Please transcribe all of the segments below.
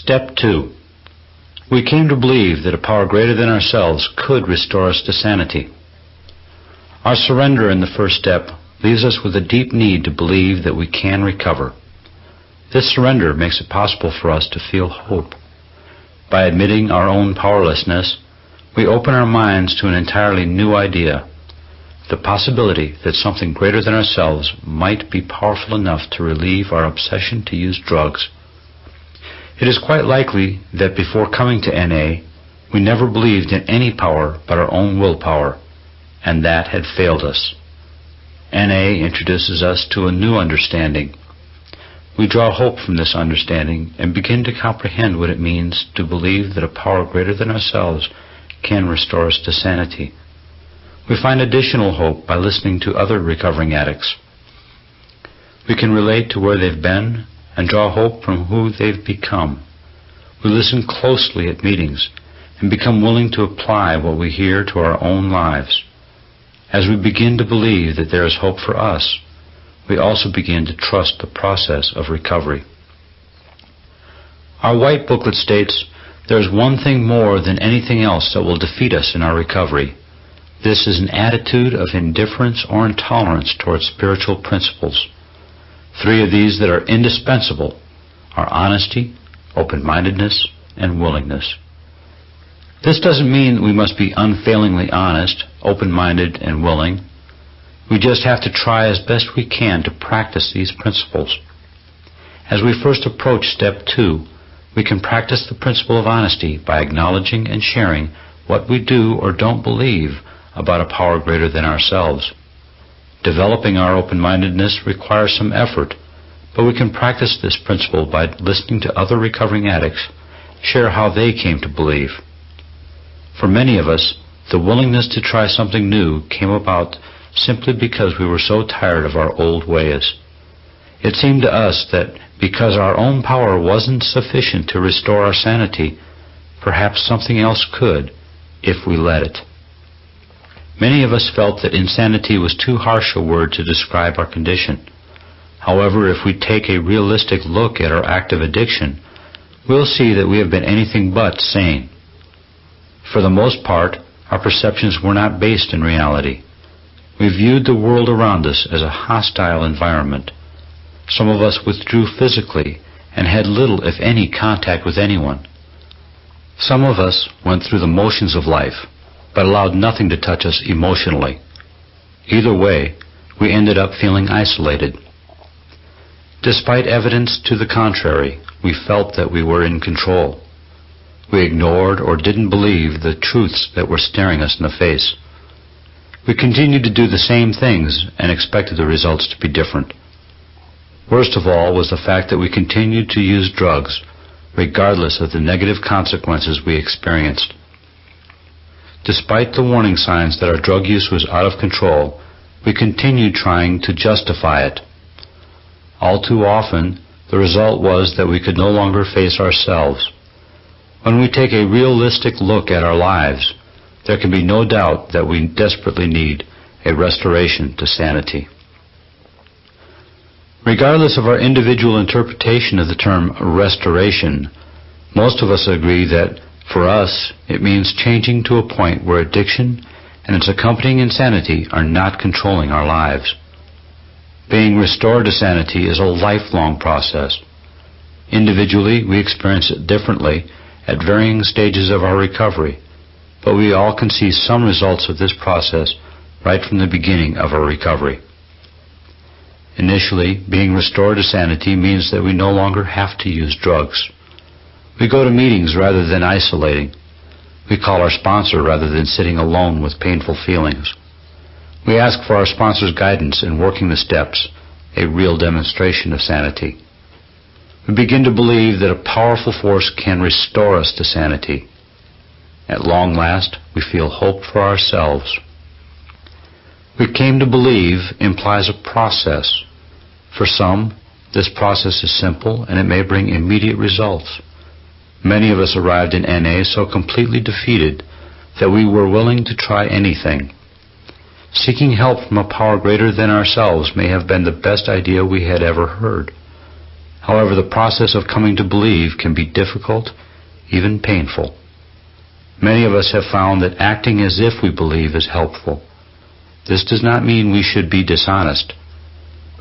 Step 2. We came to believe that a power greater than ourselves could restore us to sanity. Our surrender in the first step leaves us with a deep need to believe that we can recover. This surrender makes it possible for us to feel hope. By admitting our own powerlessness, we open our minds to an entirely new idea, the possibility that something greater than ourselves might be powerful enough to relieve our obsession to use drugs. It is quite likely that before coming to NA, we never believed in any power but our own willpower, and that had failed us. NA introduces us to a new understanding. We draw hope from this understanding and begin to comprehend what it means to believe that a power greater than ourselves can restore us to sanity. We find additional hope by listening to other recovering addicts. We can relate to where they've been and draw hope from who they've become. We listen closely at meetings and become willing to apply what we hear to our own lives. As we begin to believe that there is hope for us, we also begin to trust the process of recovery. Our white booklet states, "There is one thing more than anything else that will defeat us in our recovery. This is an attitude of indifference or intolerance towards spiritual principles. 3 of these that are indispensable are honesty, open-mindedness, and willingness." This doesn't mean we must be unfailingly honest, open-minded, and willing. We just have to try as best we can to practice these principles. As we first approach Step 2, we can practice the principle of honesty by acknowledging and sharing what we do or don't believe about a power greater than ourselves. Developing our open-mindedness requires some effort, but we can practice this principle by listening to other recovering addicts share how they came to believe. For many of us, the willingness to try something new came about simply because we were so tired of our old ways. It seemed to us that because our own power wasn't sufficient to restore our sanity, perhaps something else could, if we let it. Many of us felt that insanity was too harsh a word to describe our condition. However, if we take a realistic look at our active addiction, we'll see that we have been anything but sane. For the most part, our perceptions were not based in reality. We viewed the world around us as a hostile environment. Some of us withdrew physically and had little, if any, contact with anyone. Some of us went through the motions of life, but allowed nothing to touch us emotionally. Either way, we ended up feeling isolated. Despite evidence to the contrary, we felt that we were in control. We ignored or didn't believe the truths that were staring us in the face. We continued to do the same things and expected the results to be different. Worst of all was the fact that we continued to use drugs, regardless of the negative consequences we experienced. Despite the warning signs that our drug use was out of control, we continued trying to justify it. All too often, the result was that we could no longer face ourselves. When we take a realistic look at our lives, there can be no doubt that we desperately need a restoration to sanity. Regardless of our individual interpretation of the term restoration, most of us agree that, for us, it means changing to a point where addiction and its accompanying insanity are not controlling our lives. Being restored to sanity is a lifelong process. Individually, we experience it differently at varying stages of our recovery, but we all can see some results of this process right from the beginning of our recovery. Initially, being restored to sanity means that we no longer have to use drugs. We go to meetings rather than isolating. We call our sponsor rather than sitting alone with painful feelings. We ask for our sponsor's guidance in working the steps, a real demonstration of sanity. We begin to believe that a powerful force can restore us to sanity. At long last, we feel hope for ourselves. We came to believe implies a process. For some, this process is simple and it may bring immediate results. Many of us arrived in NA so completely defeated that we were willing to try anything. Seeking help from a power greater than ourselves may have been the best idea we had ever heard. However, the process of coming to believe can be difficult, even painful. Many of us have found that acting as if we believe is helpful. This does not mean we should be dishonest.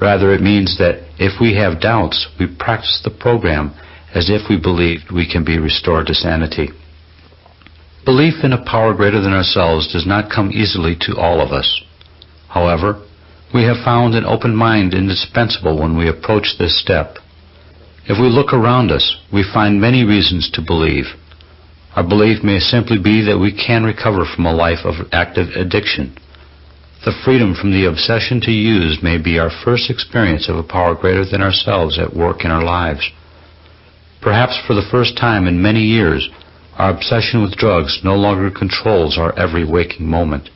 Rather, it means that if we have doubts, we practice the program as if we believed we can be restored to sanity. Belief in a power greater than ourselves does not come easily to all of us. However, we have found an open mind indispensable when we approach this step. If we look around us, we find many reasons to believe. Our belief may simply be that we can recover from a life of active addiction. The freedom from the obsession to use may be our first experience of a power greater than ourselves at work in our lives. Perhaps for the first time in many years, our obsession with drugs no longer controls our every waking moment.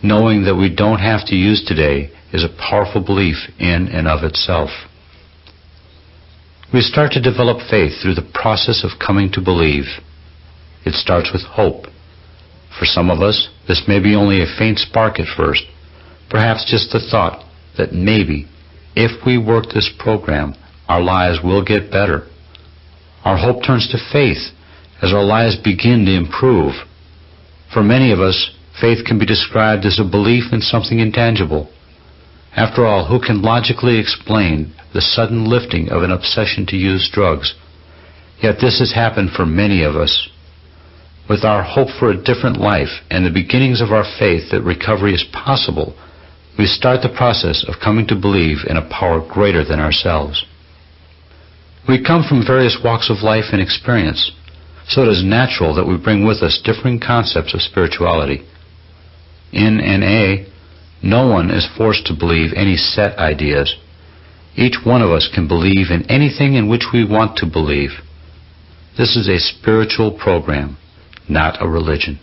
Knowing that we don't have to use today is a powerful belief in and of itself. We start to develop faith through the process of coming to believe. It starts with hope. For some of us, this may be only a faint spark at first, perhaps just the thought that maybe, if we work this program, our lives will get better. Our hope turns to faith as our lives begin to improve. For many of us, faith can be described as a belief in something intangible. After all, who can logically explain the sudden lifting of an obsession to use drugs? Yet this has happened for many of us. With our hope for a different life and the beginnings of our faith that recovery is possible, we start the process of coming to believe in a power greater than ourselves. We come from various walks of life and experience, so it is natural that we bring with us differing concepts of spirituality. In NA, no one is forced to believe any set ideas. Each one of us can believe in anything in which we want to believe. This is a spiritual program, not a religion.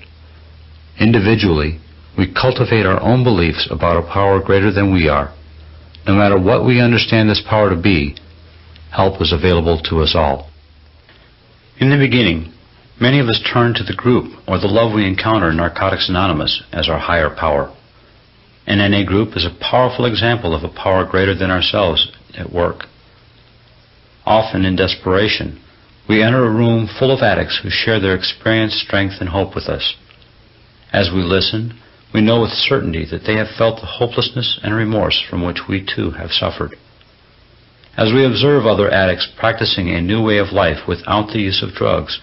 Individually, we cultivate our own beliefs about a power greater than we are. No matter what we understand this power to be, help is available to us all. In the beginning, many of us turn to the group or the love we encounter in Narcotics Anonymous as our higher power. An NA group is a powerful example of a power greater than ourselves at work. Often in desperation, we enter a room full of addicts who share their experience, strength, and hope with us. As we listen, we know with certainty that they have felt the hopelessness and remorse from which we too have suffered. As we observe other addicts practicing a new way of life without the use of drugs,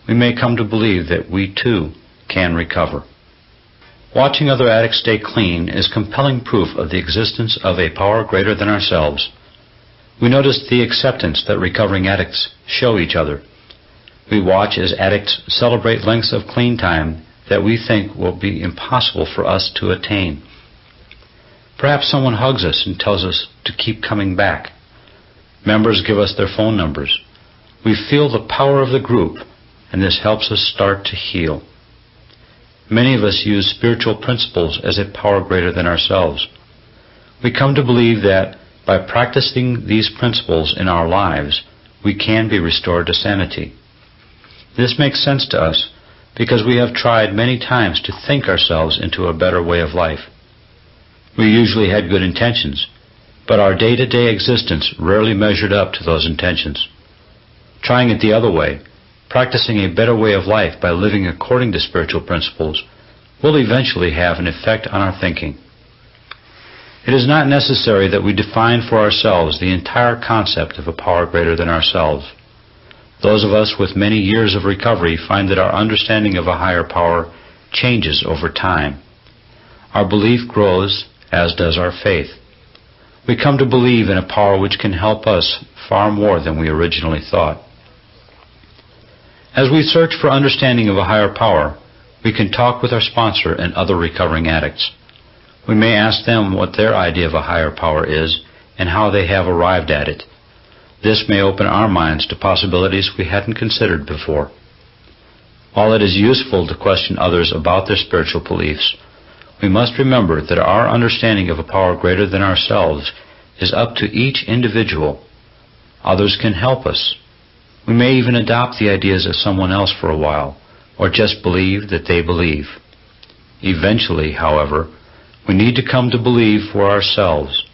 we may come to believe that we too can recover. Watching other addicts stay clean is compelling proof of the existence of a power greater than ourselves. We notice the acceptance that recovering addicts show each other. We watch as addicts celebrate lengths of clean time that we think will be impossible for us to attain. Perhaps someone hugs us and tells us to keep coming back. Members give us their phone numbers. We feel the power of the group, and this helps us start to heal. Many of us use spiritual principles as a power greater than ourselves. We come to believe that by practicing these principles in our lives, we can be restored to sanity. This makes sense to us because we have tried many times to think ourselves into a better way of life. We usually had good intentions, but our day-to-day existence rarely measured up to those intentions. Trying it the other way, practicing a better way of life by living according to spiritual principles, will eventually have an effect on our thinking. It is not necessary that we define for ourselves the entire concept of a power greater than ourselves. Those of us with many years of recovery find that our understanding of a higher power changes over time. Our belief grows, as does our faith. We come to believe in a power which can help us far more than we originally thought. As we search for understanding of a higher power, we can talk with our sponsor and other recovering addicts. We may ask them what their idea of a higher power is and how they have arrived at it. This may open our minds to possibilities we hadn't considered before. While it is useful to question others about their spiritual beliefs, we must remember that our understanding of a power greater than ourselves is up to each individual. Others can help us. We may even adopt the ideas of someone else for a while, or just believe that they believe. Eventually, however, we need to come to believe for ourselves.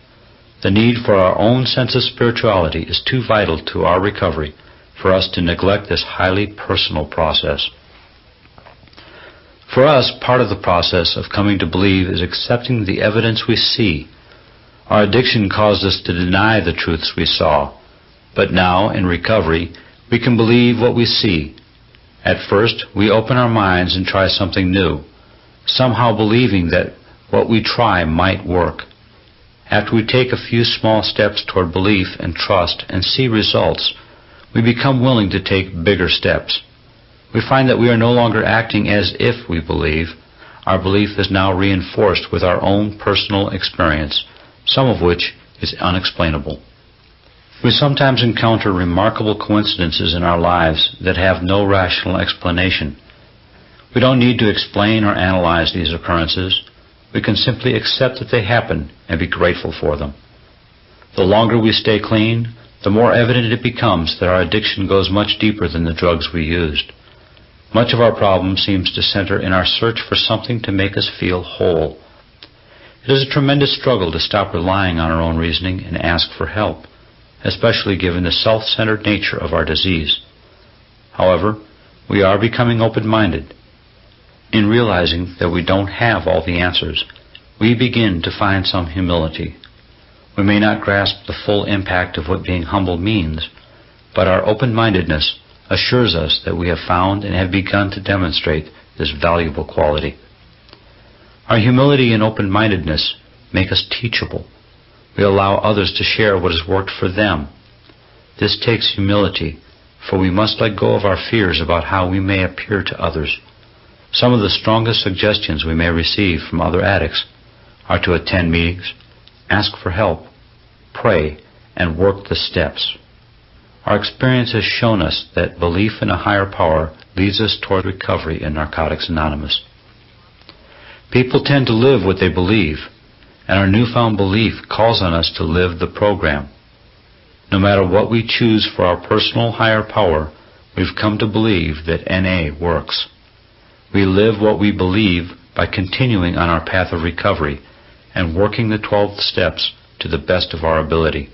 The need for our own sense of spirituality is too vital to our recovery for us to neglect this highly personal process. For us, part of the process of coming to believe is accepting the evidence we see. Our addiction caused us to deny the truths we saw, but now, in recovery, we can believe what we see. At first, we open our minds and try something new, somehow believing that what we try might work. After we take a few small steps toward belief and trust and see results, we become willing to take bigger steps. We find that we are no longer acting as if we believe. Our belief is now reinforced with our own personal experience, some of which is unexplainable. We sometimes encounter remarkable coincidences in our lives that have no rational explanation. We don't need to explain or analyze these occurrences. We can simply accept that they happen and be grateful for them. The longer we stay clean, the more evident it becomes that our addiction goes much deeper than the drugs we used. Much of our problem seems to center in our search for something to make us feel whole. It is a tremendous struggle to stop relying on our own reasoning and ask for help, especially given the self-centered nature of our disease. However, we are becoming open-minded. In realizing that we don't have all the answers, we begin to find some humility. We may not grasp the full impact of what being humble means, but our open-mindedness assures us that we have found and have begun to demonstrate this valuable quality. Our humility and open-mindedness make us teachable. We allow others to share what has worked for them. This takes humility, for we must let go of our fears about how we may appear to others. Some of the strongest suggestions we may receive from other addicts are to attend meetings, ask for help, pray, and work the steps. Our experience has shown us that belief in a higher power leads us toward recovery in Narcotics Anonymous. People tend to live what they believe, and our newfound belief calls on us to live the program. No matter what we choose for our personal higher power, we've come to believe that NA works. We live what we believe by continuing on our path of recovery and working the 12 steps to the best of our ability.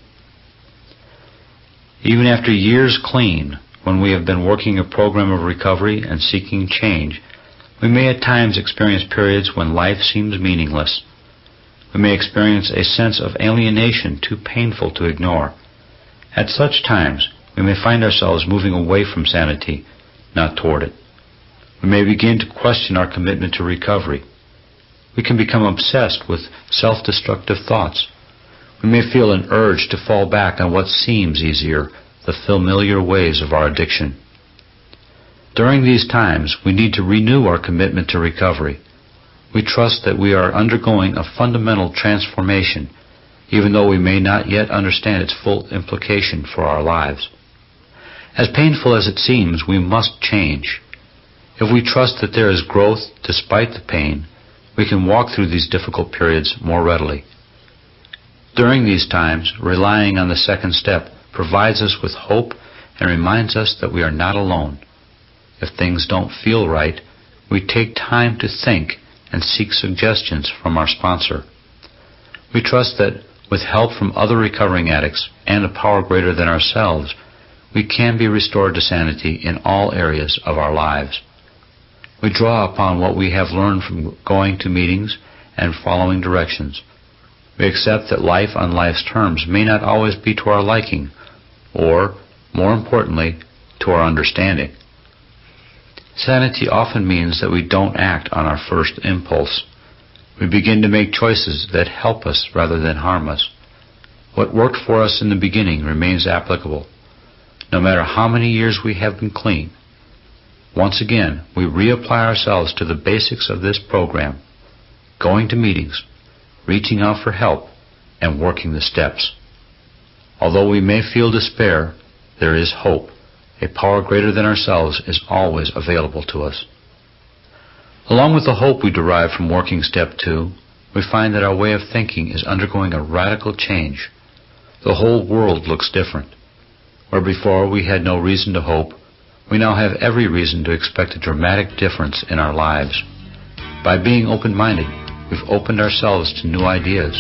Even after years clean, when we have been working a program of recovery and seeking change, we may at times experience periods when life seems meaningless. We may experience a sense of alienation too painful to ignore. At such times, we may find ourselves moving away from sanity, not toward it. We may begin to question our commitment to recovery. We can become obsessed with self-destructive thoughts. We may feel an urge to fall back on what seems easier, the familiar ways of our addiction. During these times, we need to renew our commitment to recovery. We trust that we are undergoing a fundamental transformation, even though we may not yet understand its full implication for our lives. As painful as it seems, we must change. If we trust that there is growth despite the pain, we can walk through these difficult periods more readily. During these times, relying on the second step provides us with hope and reminds us that we are not alone. If things don't feel right, we take time to think and seek suggestions from our sponsor. We trust that with help from other recovering addicts and a power greater than ourselves, we can be restored to sanity in all areas of our lives. We draw upon what we have learned from going to meetings and following directions. We accept that life on life's terms may not always be to our liking, or, more importantly, to our understanding. Sanity often means that we don't act on our first impulse. We begin to make choices that help us rather than harm us. What worked for us in the beginning remains applicable, no matter how many years we have been clean. Once again, we reapply ourselves to the basics of this program, going to meetings, reaching out for help, and working the steps. Although we may feel despair, there is hope. A power greater than ourselves is always available to us. Along with the hope we derive from working step 2, we find that our way of thinking is undergoing a radical change. The whole world looks different. Where before we had no reason to hope, we now have every reason to expect a dramatic difference in our lives. By being open-minded, we've opened ourselves to new ideas.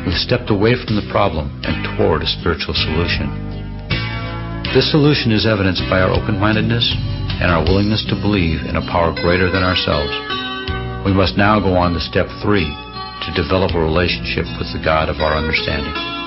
We've stepped away from the problem and toward a spiritual solution. This solution is evidenced by our open-mindedness and our willingness to believe in a power greater than ourselves. We must now go on to step 3, to develop a relationship with the God of our understanding.